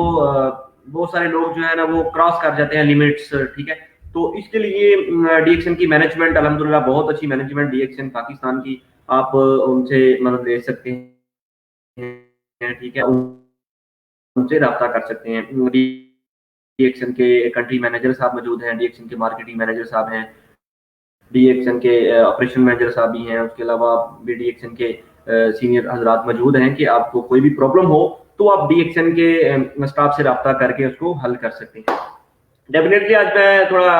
बहुत सारे लोग जो है ना वो क्रॉस कर जाते हैं लिमिट्स, ठीक है। तो इसके लिए डीएक्शन की मैनेजमेंट अल्हम्दुलिल्लाह बहुत अच्छी मैनेजमेंट डीएक्शन पाकिस्तान की, आप उनसे मदद ले सकते हैं, ठीक है, उनसे रब्ता कर सकते हैं। डीएक्शन के कंट्री मैनेजर साहब मौजूद हैं, डीएक्शन के मार्केटिंग मैनेजर साहब हैं, डीएक्शन के ऑपरेशन मैनेजर साहब भी हैं, उसके अलावा भी डीएक्शन के सीनियर हजरात मौजूद हैं कि आपको कोई भी प्रॉब्लम हो तो आप डीएक्शन के स्टाफ से रब्ता करके उसको हल कर सकते हैं। डेफिनेटली आज मैं थोड़ा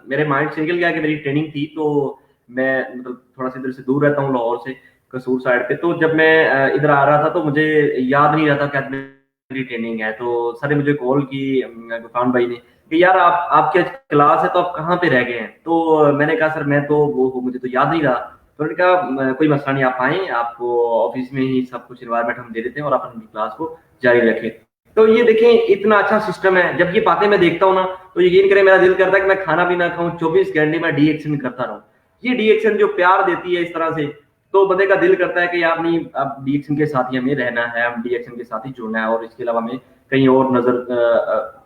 मेरे माइंड से निकल गया कि मेरी ट्रेनिंग थी, तो मैं मतलब थोड़ा सा इधर से दूर रहता हूँ लाहौर से, कसूर साइड पे। तो जब मैं इधर आ रहा था तो मुझे याद नहीं रहा था कि मेरी ट्रेनिंग है। तो सर ने मुझे कॉल की, गुफान भाई ने, कि यार आपके क्लास है तो आप कहाँ पे रह गए हैं। तो मैंने कहा सर मैं तो वो मुझे तो याद नहीं रहा। तो उन्होंने कहा कोई मसला नहीं, आप आए, आपको ऑफिस में ही सब कुछ एनवायरमेंट हम दे देते हैं और आप अपनी क्लास को जारी रखें। तो ये देखें इतना अच्छा सिस्टम है। जब ये बातें मैं देखता हूँ ना तो यकीन करें मेरा दिल करता है कि मैं खाना भी ना खाऊं, 24 घंटे में डीएक्शन करता रहूं। ये डीएक्शन जो प्यार देती है इस तरह से, तो बंदे का दिल करता है कि यार नहीं, अब डीएक्शन के साथ ही हमें रहना है, हम डीएक्शन के साथ ही जुड़ना है, और इसके अलावा हमें कहीं और नजर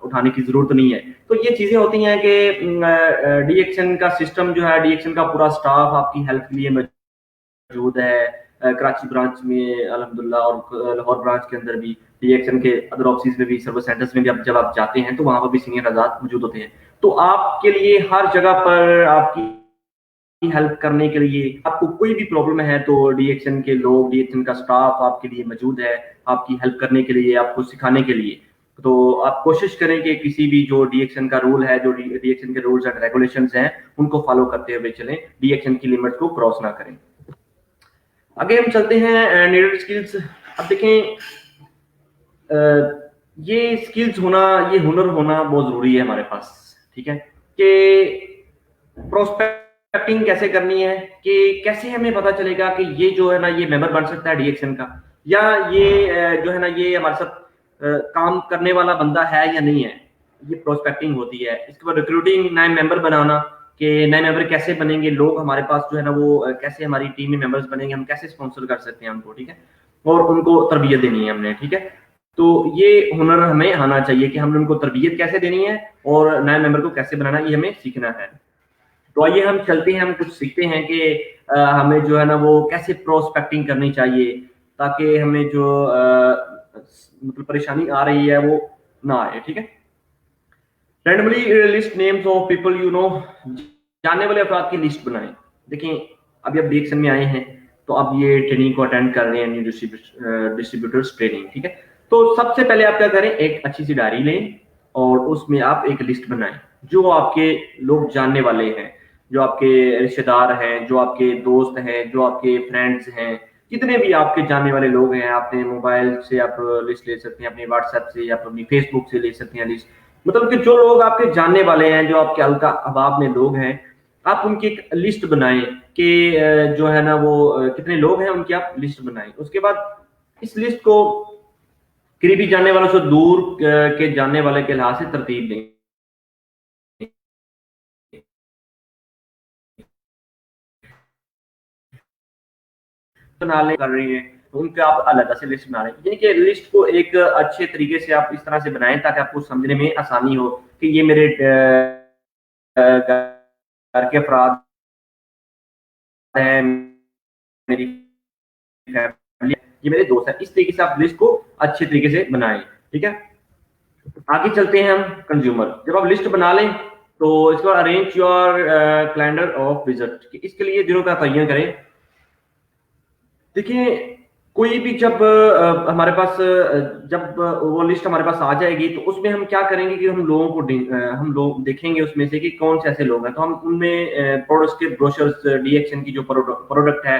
उठाने की जरूरत नहीं है। तो ये चीजें होती हैं कि डीएक्शन का सिस्टम जो है, डीएक्शन का पूरा स्टाफ आपकी हेल्प के लिए मौजूद है। कराची ब्रांच में अल्हम्दुलिल्लाह, और लाहौर ब्रांच के अंदर भी, डीएक्शन के अदर ऑफिस में भी, सर्विस सेंटर्स में भी जब आप जाते हैं तो वहां पर भी सीनियर आजाद मौजूद होते हैं। तो आपके लिए हर जगह पर आपकी हेल्प करने के लिए, आपको कोई भी प्रॉब्लम है तो डीएक्शन के लोग, डीएक्शन का स्टाफ आपके लिए मौजूद है, आपकी हेल्प करने के लिए, आपको सिखाने के लिए। तो आप कोशिश करें कि किसी भी जो डीएक्शन का रूल है, जो डीएक्शन के रूल्स एंड रेगुलेशंस हैं, उनको फॉलो करते हुए चलें, डीएक्शन की लिमिट को क्रॉस ना करें। आगे हम चलते हैं नीडेड स्किल्स। अब देखें ये स्किल्स होना, ये हुनर होना बहुत जरूरी है हमारे पास, ठीक है, कि प्रोस्पेक्टिंग कैसे करनी है, कि कैसे हमें पता चलेगा कि ये जो है ना ये मेंबर बन सकता है डीएक्शन का, या ये जो है ना ये हमारे साथ काम करने वाला बंदा है या नहीं है। ये प्रोस्पेक्टिंग होती है। इसके बाद रिक्रूटिंग, नए मेंबर बनाना, कि नए मेंबर कैसे बनेंगे, लोग हमारे पास जो है ना वो कैसे हमारी टीम में मेंबर्स बनेंगे, हम कैसे स्पॉन्सर कर सकते हैं उनको, ठीक है। اور ان کو تربیت دینی ہے ہم نے, ٹھیک ہے. تو یہ ہنر ہمیں آنا چاہیے کہ ہم نے ان کو تربیت کیسے دینی ہے اور نئے ممبر کو کیسے بنانا ہے, یہ ہمیں سیکھنا ہے. تو آئیے ہم چلتے ہیں, ہم کچھ سیکھتے ہیں کہ ہمیں جو ہے نا وہ کیسے پروسپیکٹنگ کرنی چاہیے تاکہ ہمیں جو مطلب پریشانی آ رہی ہے وہ نہ آئے, ٹھیک ہے. Randomly list names of people you know, جاننے والے افراد کی لسٹ بنائیں. دیکھیں ابھی آپ ڈیکسن میں آئے ہیں تو اب یہ ٹریننگ کو اٹینڈ کر رہے ہیں, نیو ڈسٹریبیوٹرز ٹریننگ, ٹھیک ہے. تو سب سے پہلے آپ کیا کریں, ایک اچھی سی ڈائری لیں اور اس میں آپ ایک لسٹ بنائیں جو آپ کے لوگ جاننے والے ہیں, جو آپ کے رشتے دار ہیں, جو آپ کے دوست ہیں, جو آپ کے فرینڈز ہیں, جتنے بھی آپ کے جاننے والے لوگ ہیں. آپ نے موبائل سے آپ لسٹ لے سکتے ہیں, اپنے واٹس ایپ سے یا اپنی فیس بک سے لے سکتے ہیں لسٹ. مطلب کہ جو لوگ آپ کے جاننے والے ہیں, جو آپ کے حلقہ احباب میں لوگ ہیں, آپ ان کی ایک لسٹ بنائیں کہ جو ہے نا وہ کتنے لوگ ہیں ان کی آپ لسٹ بنائیں. اس کے بعد اس لسٹ کو قریبی جاننے والوں سے دور کے جاننے والے کے لحاظ سے ترتیب دیں. بنا لیں کر رہی ہیں ان کے آپ علیحدہ سے لسٹ بنا لیں, یعنی کہ لسٹ کو ایک اچھے طریقے سے آپ اس طرح سے بنائیں تاکہ آپ کو سمجھنے میں آسانی ہو کہ یہ میرے گھر کے افراد ہیں, میری فیملی, یہ میرے دوست ہیں. اس طریقے سے آپ لسٹ کو اچھے طریقے سے بنائیں, ٹھیک ہے. آگے چلتے ہیں ہم کنزیومر. جب آپ لسٹ بنا لیں تو اس کو arrange your calendar of visit, اس کے لیے دنوں کا تعین کریں. دیکھیں کوئی بھی جب ہمارے پاس جب وہ لسٹ ہمارے پاس آ جائے گی تو اس میں ہم کیا کریں گے کہ ہم لوگوں کو ہم لوگ دیکھیں گے اس میں سے کہ کون سے ایسے لوگ ہیں. تو ہم ان میں پروڈکٹس کے بروشرز, ڈی ایکشن کی جو پروڈکٹ ہے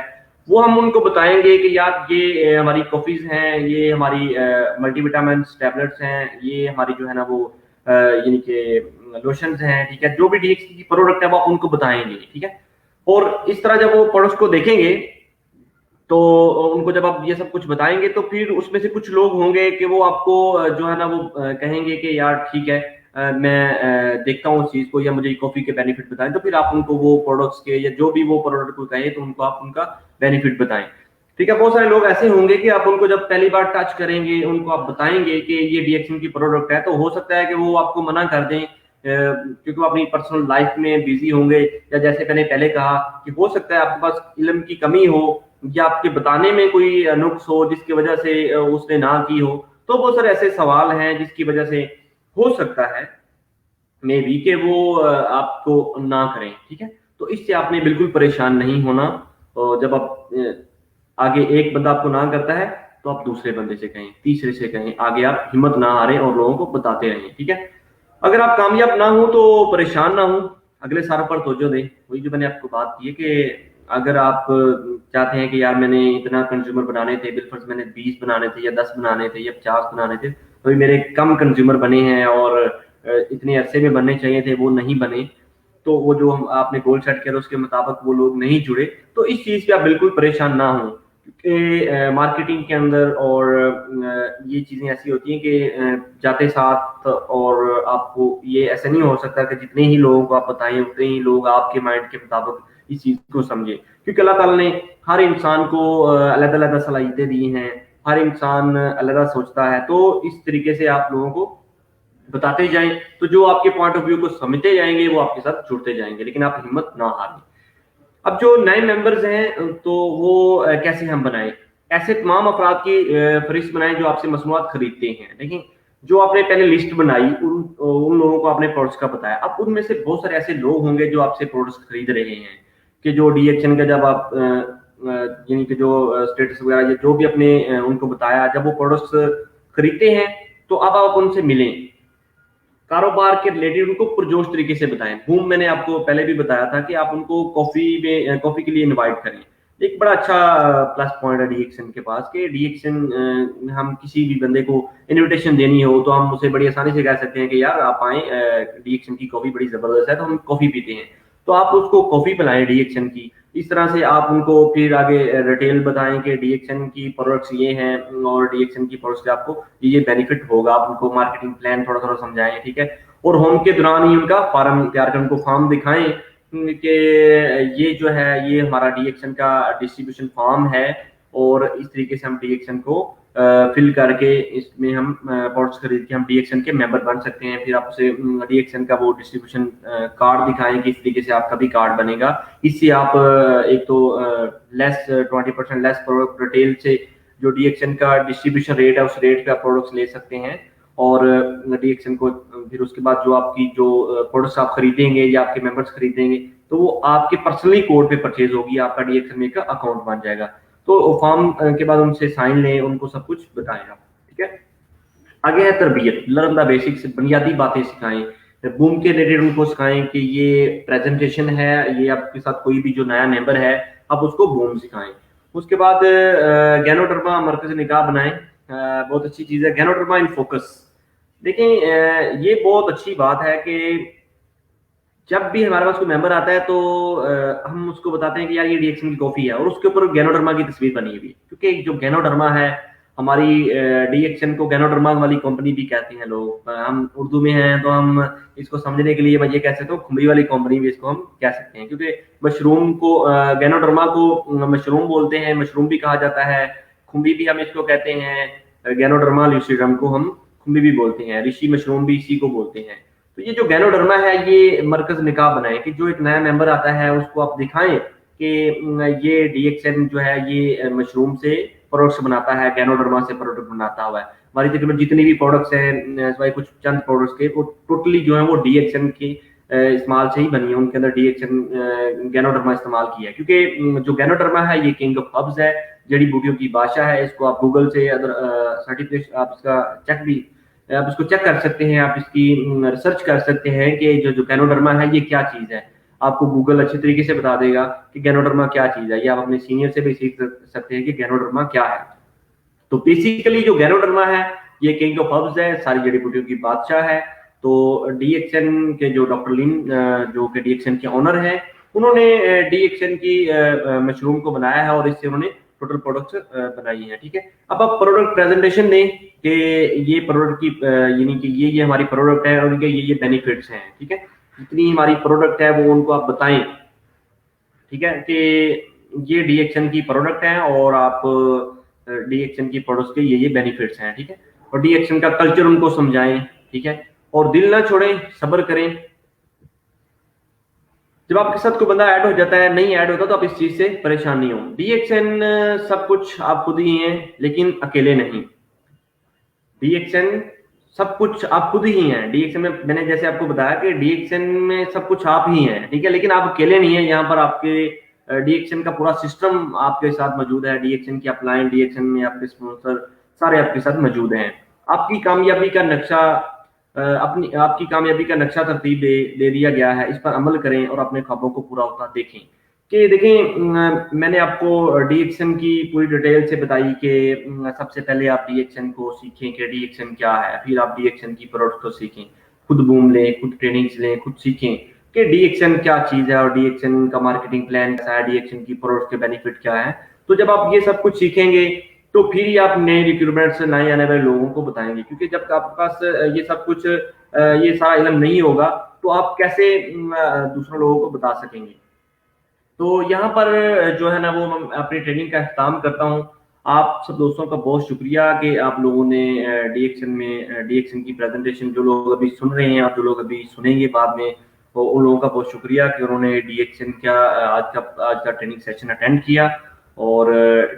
وہ ہم ان کو بتائیں گے کہ یار یہ ہماری کافیز ہیں, یہ ہماری ملٹی وٹامنس ٹیبلٹس ہیں, یہ ہماری جو ہے نا وہ یعنی کہ لوشنز ہیں, ٹھیک ہے. جو بھی ڈی ایکشن کی پروڈکٹ ہے وہ آپ ان کو بتائیں گے, ٹھیک ہے. اور اس طرح جب وہ پروڈکٹس کو دیکھیں گے تو ان کو جب آپ یہ سب کچھ بتائیں گے تو پھر اس میں سے کچھ لوگ ہوں گے کہ وہ آپ کو جو ہے نا وہ کہیں گے کہ یار ٹھیک ہے میں دیکھتا ہوں اس چیز کو, یا مجھے کافی کے بینیفٹ بتائیں. تو پھر آپ ان کو وہ پروڈکٹس کے یا جو بھی وہ پروڈکٹ کو کہیں تو ان کو آپ ان کا بینیفٹ بتائیں, ٹھیک ہے. بہت سارے لوگ ایسے ہوں گے کہ آپ ان کو جب پہلی بار ٹچ کریں گے, ان کو آپ بتائیں گے کہ یہ ڈی ایکشن کی پروڈکٹ ہے, تو ہو سکتا ہے کہ وہ آپ کو منع کر دیں کیونکہ وہ اپنی پرسنل لائف میں بزی ہوں گے, یا جیسے میں نے پہلے کہا کہ ہو سکتا ہے آپ کے پاس علم کی کمی ہو یا آپ کے بتانے میں کوئی نقص ہو جس کی وجہ سے اس نے نہ کی ہو. تو بہت سارے ایسے سوال ہیں جس کی وجہ سے ہو سکتا ہے میں بھی کہ وہ آپ کو نہ کریں, ٹھیک ہے. تو اس سے آپ نے بالکل پریشان نہیں ہونا. اور جب آپ آگے ایک بندہ آپ کو نہ کرتا ہے تو آپ دوسرے بندے سے کہیں, تیسرے سے کہیں, آگے آپ ہمت نہ ہاریں اور لوگوں کو بتاتے رہیں, ٹھیک ہے. اگر آپ کامیاب نہ ہوں تو پریشان نہ ہوں, اگلے سال پر توجہ دیں. وہی جو میں نے آپ کو بات کی ہے کہ اگر آپ چاہتے ہیں کہ یار میں نے اتنا کنزیومر بنانے تھے, بالفرض میں نے 20 بنانے تھے یا 10 بنانے تھے یا 50 بنانے تھے, تو میرے کم کنزیومر بنے ہیں اور اتنے عرصے میں بننے چاہیے تھے وہ نہیں بنے, تو وہ جو آپ نے گول سیٹ کیا اس کے مطابق وہ لوگ نہیں جڑے, تو اس چیز پہ آپ بالکل پریشان نہ ہوں. کیونکہ مارکیٹنگ کے اندر اور یہ چیزیں ایسی ہوتی ہیں کہ جاتے ساتھ, اور آپ کو یہ ایسا نہیں ہو سکتا کہ جتنے ہی لوگوں کو آپ بتائیں اتنے ہی لوگ آپ کے مائنڈ کے مطابق اس چیز کو سمجھے. کیونکہ اللہ تعالیٰ نے ہر انسان کو علیحدہ علیحدہ صلاحیتیں دی ہیں, ہر انسان علیحدہ سوچتا ہے. تو اس طریقے سے آپ لوگوں کو بتاتے جائیں تو جو آپ کے پوائنٹ آف ویو کو سمجھتے جائیں گے وہ آپ کے ساتھ جڑتے جائیں گے, لیکن آپ ہمت نہ ہاریں. اب جو نئے ممبرز ہیں تو وہ کیسے ہم بنائیں؟ ایسے تمام افراد کی فہرست بنائیں جو آپ سے مصنوعات خریدتے ہیں. دیکھیں جو آپ نے پہلے لسٹ بنائی ان لوگوں کو آپ نے پروڈکٹس کا بتایا. اب ان میں سے بہت سارے ایسے لوگ ہوں گے جو آپ سے پروڈکٹس خرید رہے ہیں کہ جو ڈی ایکشن کا جب آپ یعنی کہ جو اسٹیٹس وغیرہ جو بھی اپنے ان کو بتایا, جب وہ پروڈکٹس خریدتے ہیں تو اب آپ ان سے ملیں, کاروبار کے ریلیٹڈ ان کو پرجوش طریقے سے بتائیں. بوم میں نے آپ کو پہلے بھی بتایا تھا کہ آپ ان کو کافی کے لیے انوائٹ کریں. ایک بڑا اچھا پلس پوائنٹ ہے ڈی ایکشن کے پاس کہ ڈی ایکشن ہم کسی بھی بندے کو انویٹیشن دینی ہو تو ہم اسے بڑی آسانی سے کہہ سکتے ہیں کہ یار آپ آئیں, ڈی ایکشن کی کافی بڑی زبردست ہے, تو ہم کافی پیتے ہیں, تو آپ اس کو کافی پلائیں ڈی ایکشن کی. اس طرح سے آپ ان کو پھر آگے ریٹیل بتائیں کہ ڈی ایکشن کی پروڈکٹس یہ ہیں اور ڈی ایکشن کی پروڈکٹس سے آپ کو یہ بینیفٹ ہوگا. آپ ان کو مارکیٹنگ پلان تھوڑا تھوڑا سمجھائیں, ٹھیک ہے. اور ہوم کے دوران ہی ان کا فارم تیار کر ان کو فارم دکھائیں کہ یہ جو ہے یہ ہمارا ڈی ایکشن کا ڈسٹریبیوشن فارم ہے और इस तरीके से हम डीएक्शन को फिल करके इसमें हम प्रोडक्ट्स खरीद के हम डीएक्शन के मेंबर बन सकते हैं। फिर आप उसे डीएक्शन का वो डिस्ट्रीब्यूशन कार्ड दिखाएं कि इस तरीके से आपका भी कार्ड बनेगा। इससे आप एक तो लेस 20% लेस प्रोडक्ट रिटेल से जो डीएक्शन का डिस्ट्रीब्यूशन रेट है उस रेट पे आप प्रोडक्ट्स ले सकते हैं। और डीएक्शन को फिर उसके बाद जो आपकी जो प्रोडक्ट्स आप खरीदेंगे या आपके मेंबर्स खरीदेंगे तो वो आपके पर्सनली कोड पे परचेज होगी, आपका डीएक्शन में का अकाउंट बन जाएगा। तो फॉर्म के बाद उनसे साइन लें, उनको सब कुछ बताएं आप, ठीक है। आगे है तरबियत, लर्न द बेसिक्स, बुनियादी बातें सिखाएं। बूम के रिलेटेड उनको सिखाएं कि ये प्रेजेंटेशन है, ये आपके साथ कोई भी जो नया मेंबर है आप उसको बूम सिखाएं। उसके बाद गैनोडर्मा मरकज निकाह बनाएं, बहुत अच्छी चीज है। गैनोडर्मा इन फोकस, देखें ये बहुत अच्छी बात है कि जब भी हमारे पास कोई मेंबर आता है तो हम उसको बताते हैं कि यार ये डीएक्शन की कॉफी है और उसके ऊपर गैनोडर्मा की तस्वीर बनी हुई है, क्योंकि जो गैनोडर्मा है हमारी डीएक्शन को गैनोडर्मा वाली कंपनी भी कहते हैं लोग। हम उर्दू में हैं तो हम इसको समझने के लिए मैं ये कह सकता हूँ खुम्बी वाली कंपनी भी इसको हम कह सकते हैं, क्योंकि मशरूम को गैनोडर्मा को मशरूम बोलते हैं, मशरूम भी कहा जाता है। खुम्बी भी हम इसको कहते हैं, गैनोडर्मा ल्यूसिडम को हम खुम्बी भी बोलते हैं, ऋषि मशरूम भी इसी को बोलते हैं। तो ये जो गैनोडर्मा है ये मरकज निकाह बनाए कि जो एक नया मेंबर आता है उसको आप दिखाएं कि ये डीएक्शन जो है ये मशरूम से प्रोडक्ट्स बनाता है, गैनोडर्मा से प्रोडक्ट बनाता हुआ है। हमारी तकरीबन जितनी भी प्रोडक्ट्स हैं भाई कुछ चंद प्रोडक्ट्स के वो टोटली जो है वो डीएक्शन के इस्तेमाल से ही बनी है, उनके अंदर डीएक्शन गैनोडर्मा इस्तेमाल किया है। क्योंकि जो गैनोडर्मा है ये किंग ऑफ हर्ब्स है, जड़ी बूटियों की बादशाह है। इसको आप गूगल से अगर सर्टिफिकेट आप इसका चेक भी आप इसको चेक कर सकते हैं, आप इसकी रिसर्च कर सकते हैं कि जो गैनोडर्मा है ये क्या चीज है। आपको गूगल अच्छे तरीके से बता देगा कि गैनोडर्मा क्या चीज है, या आप अपने सीनियर से भी सीख सकते हैं कि गैनोडर्मा क्या है। तो बेसिकली जो गैनोडर्मा है ये किंग ऑफ हर्ब्स है, सारी जड़ी बूटियों की बादशाह है। तो डीएक्शन के जो डॉक्टर लिन जो कि डीएक्शन के ऑनर है, उन्होंने डीएक्शन की मशरूम को बनाया है और इससे उन्होंने टोटल प्रोडक्ट्स बनाई है, ठीक है। अब आप प्रोडक्ट प्रेजेंटेशन दें कि ये प्रोडक्ट की यानी कि ये हमारी प्रोडक्ट है और इनके ये बेनिफिट्स हैं, ठीक है। जितनी हमारी प्रोडक्ट है वो उनको आप बताएं, ठीक है, कि ये डीएक्शन की प्रोडक्ट है और आप डीएक्शन की प्रोडक्ट्स के ये बेनिफिट्स हैं, ठीक है। और डीएक्शन का कल्चर उनको समझाएं, ठीक है। और दिल ना छोड़ें, सब्र करें। जब आपके साथ कोई बंदा ऐड हो जाता है, नहीं ऐड होता तो आप इस चीज से परेशान नहीं हो। डीएक्शन सब कुछ आप खुद ही हैं लेकिन अकेले नहीं। डीएक्शन सब कुछ आप खुद ही हैं। डीएक्शन में मैंने जैसे आपको बताया कि डीएक्शन में सब कुछ आप ही हैं, ठीक है, लेकिन आप अकेले नहीं है। यहाँ पर आपके डीएक्शन का पूरा सिस्टम आपके साथ मौजूद है। डीएक्शन की अपलाइन, डीएक्शन में आपके स्पॉन्सर सारे आपके साथ मौजूद हैं। आपकी कामयाबी का नक्शा आपकी कामयाबी का नक्शा तरतीब दे दिया गया है, इस पर अमल करें और अपने ख्वाबों को पूरा होता देखें। कि देखें मैंने आपको डीएक्शन की पूरी डिटेल से बताई कि सबसे पहले आप डीएक्शन को सीखें कि डीएक्शन क्या है, फिर आप डीएक्शन की प्रोडक्ट को सीखें, खुद बूम लें, खुद ट्रेनिंग्स लें, खुद सीखें कि डीएक्शन क्या चीज है और डीएक्शन का मार्केटिंग प्लान क्या है, डीएक्शन की प्रोडक्ट के बेनिफिट क्या है। तो जब आप ये सब कुछ सीखेंगे तो फिर ही आप नए रिक्रूटमेंट से नए आने वाले लोगों को बताएंगे। क्योंकि जब आपके पास ये सब कुछ ये सारा इल्म नहीं होगा तो आप कैसे दूसरों लोगों को बता सकेंगे। तो यहाँ पर जो है ना वो मैं अपनी ट्रेनिंग का अख्ताम करता हूँ। आप सब दोस्तों का बहुत शुक्रिया कि आप लोगों ने डीएक्शन की प्रेजेंटेशन, जो लोग अभी सुन रहे हैं, आप जो लोग अभी सुनेंगे बाद में, तो उन लोगों का बहुत शुक्रिया कि उन्होंने डीएक्शन का आज का ट्रेनिंग सेशन अटेंड किया। और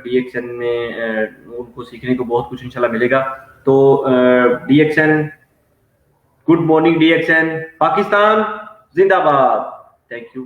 डीएक्शन में उनको सीखने को बहुत कुछ इंशाल्लाह मिलेगा। तो डीएक्शन, गुड मॉर्निंग डीएक्शन, पाकिस्तान जिंदाबाद। Thank you.